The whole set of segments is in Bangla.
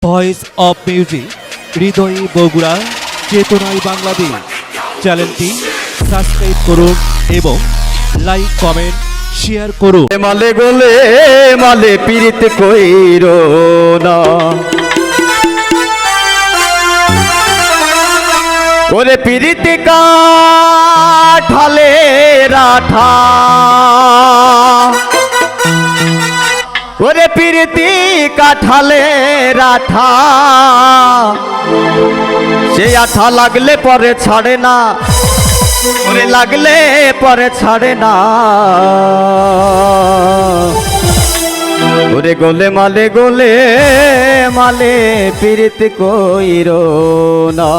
ভয়েস অফ মিউজিক হৃদয়ে বগুড়া চেতনায় বাংলাদেশ চ্যানেলটি সাবস্ক্রাইব করুন এবং লাইক কমেন্ট শেয়ার করুন। মালে গোলে মালে পীড়িত কইরো না ওরে পীড়িত কাঠালে রাঠা ওরে পীড়িতি কাঠালে রাঠা সে আঠা লাগলে পরে ছাড়ে না ওরে লাগলে পরে ছাড়ে না ওরে গোলে মালে পীড়িত কইরো না।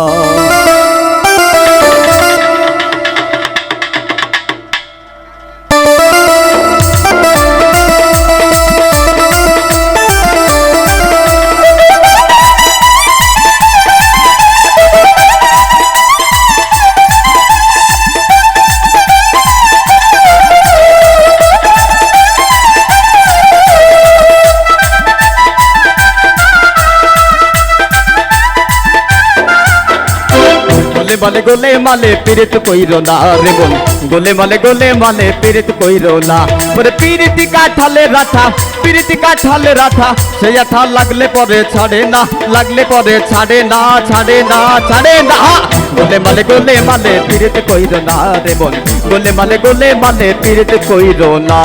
গোলে মালে পীড়িত কইরো না রে বোন গোলে মালে পীড়িত কইরো না ওরে পীড়িতি কাঠালে রাঠা পীড়িতি কাঠালে রাঠা সেই আঠা লাগলে পরে ছাড়ে না লাগলে পরে ছাড়ে না ছাড়ে না ছাড়ে না গোলে মালে পীড়িত কইরো না রে বোন গোলে মালে পীড়িত কইরো না।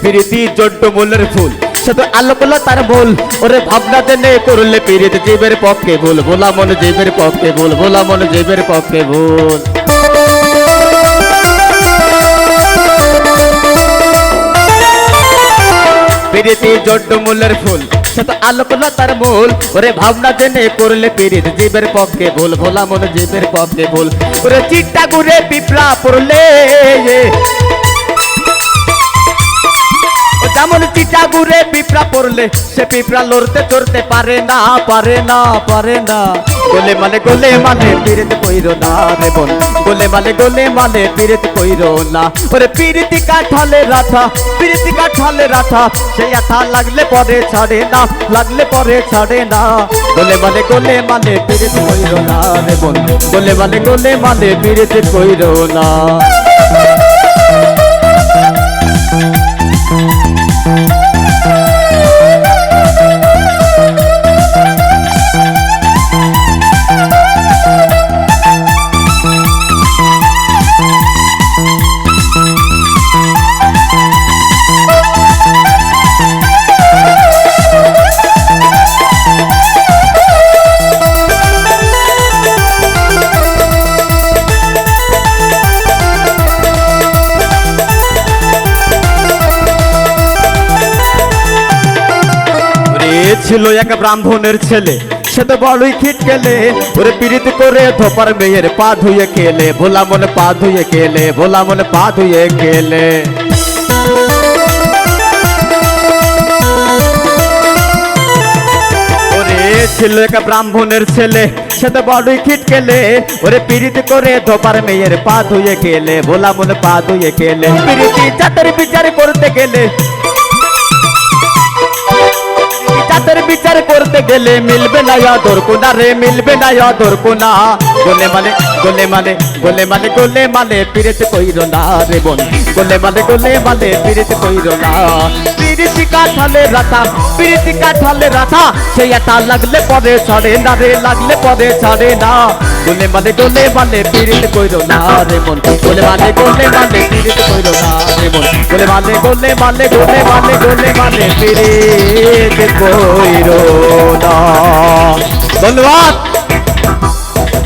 পীড়িতি জড্ড মূলের ফুল শুধু আলোকলা তার বল ওরে ভাবনা জেনে করলে পীড়িত জীবের পক্ষে ভুল ভোলা মন জীবের পক্ষে ভুল ভোলা মন জীবের পক্ষে ভুল। পীড়িতি জড্ড মূলের ফুল শুধু আলোকলা তার মূল ওরে ভাবনা জেনে করলে পীড়িত জীবের পক্ষে ভুল ভোলা মন জীবের পক্ষে ভুল। ওরে চিট্টা ঘুরে পিঁপড়া পড়লে যেমন চিটা ঘুরে পিঁপড়া পড়লে সে পিঁপড়া লড়তে চড়তে পারে না পারে না পারে না গোলে মালে পীড়িত কইরো না রে বোন গোলে মালে পীড়িত কইরো না ওরে পীড়িতি কাঠালে রাঠা পীড়িতি কাঠালে রাঠা সেই আঠা লাগলে পরে ছাড়ে না লাগলে পরে ছাড়ে না গোলে মালে পীড়িত কইরো না রে বোন গোলে মালে পীড়িত কইরো না। ছিল এক ব্রাহ্মণের ছেলে সে তো বড়ই খিট গেলে ওরে পীড়িত করে ধোপার মেয়ের পা ধুয়ে খেলে ভোলা মনে পা ধুয়ে খেলে ভোলা মনে পা ধুয়ে খেলে। ওরে ছিল এক ব্রাহ্মণের ছেলে সে তো বড়ই খিট গেলে ওরে পীড়িত করে ধোপার মেয়ের পা ধুয়ে খেলে ভোলা মনে পা ধুয়ে খেলে। পীড়িতি জাতের বিচার করতে গেলে জাতের বিচার করতে গেলে মিলবে না আদর কোনা রে মিলবে না আদর কোনা গোলে মালে পীড়িত কইরো না রে বোন গোলে মালে পীড়িত কইরো না। পীড়িতি কাঠালে রাঠা পীড়িতি কাঠালে রাঠা সেই আঠা লাগলে পরে ছাড়ে না রে লাগলে পরে ছাড়ে না গোলে মালে পীড়িত কইরো না রে বোন গোলে মালে পীড়িত কইরো না রে বোন গোলে মালে পীড়িত কইরো না। ধন্যবাদ।